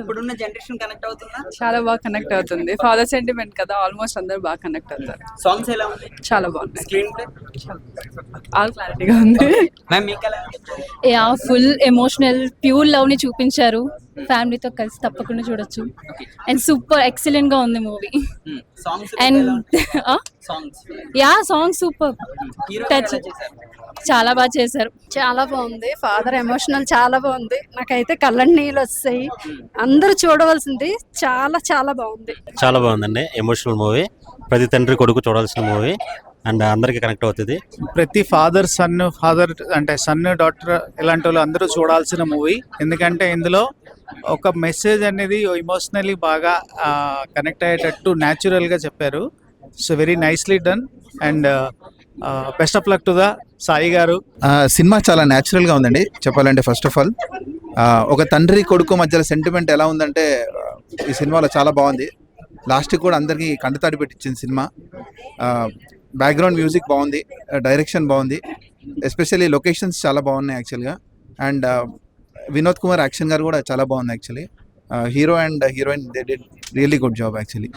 ఇప్పుడున్న generation connect అవుతుందా? చాలా బాగా కనెక్ట్ అవుతుంది. ఫాదర్ సెంటిమెంట్ కదా, ఆల్మోస్ట్ అందరూ బాగా కనెక్ట్ అవుతారు. సాంగ్స్ ఎలా ఉంది? చాలా బాగున్నాయి. స్క్రీన్ ప్లే ఆల్ క్లారిటీగా ఉంది. మ్యామ్ మీకు ఎలా ఉంది? Yeah, full emotional pure love ని చూపించారు. ఫ్యామిలీతో కలిసి తప్పకుండా చూడొచ్చు. అండ్ సూపర్ ఎక్సలెంట్ గా ఉంది movie. Songs and songs yeah, song super. Hero touch చాలా బాగా చేశారు. చాలా బాగుంది. ఫాదర్ ఎమోషనల్ చాలా బాగుంది. నాకైతే కళ్ళ నీళ్ళు వస్తాయి. అందరూ చూడవలసింది. చాలా చాలా బాగుంది. చాలా బాగుందండి. ఎమోషనల్ మూవీ, ప్రతి తండ్రి కొడుకు చూడాల్సిన మూవీ అండ్ అందరికి కనెక్ట్ అవుతుంది. ప్రతి ఫాదర్ అంటే సన్ డాటర్ ఇలాంటి వాళ్ళు అందరూ చూడాల్సిన మూవీ. ఎందుకంటే ఇందులో ఒక మెసేజ్ అనేది ఎమోషనలీ బాగా కనెక్ట్ అయ్యేటట్టు న్యాచురల్గా చెప్పారు. So very nicely done and best of luck to the Sai గారు. సినిమా చాలా న్యాచురల్గా ఉందండి చెప్పాలంటే. ఫస్ట్ ఆఫ్ ఆల్ ఒక తండ్రి కొడుకు మధ్యలో సెంటిమెంట్ ఎలా ఉందంటే ఈ సినిమాలో చాలా బాగుంది. లాస్ట్కి కూడా అందరికీ కంటతాడి పెట్టించింది సినిమా. బ్యాక్గ్రౌండ్ మ్యూజిక్ బాగుంది, డైరెక్షన్ బాగుంది, ఎస్పెషల్లీ లొకేషన్స్ చాలా బాగున్నాయి యాక్చువల్గా. అండ్ వినోద్ కుమార్ యాక్షన్ గారు కూడా చాలా బాగుంది actually. Hero and heroine they did really good job actually.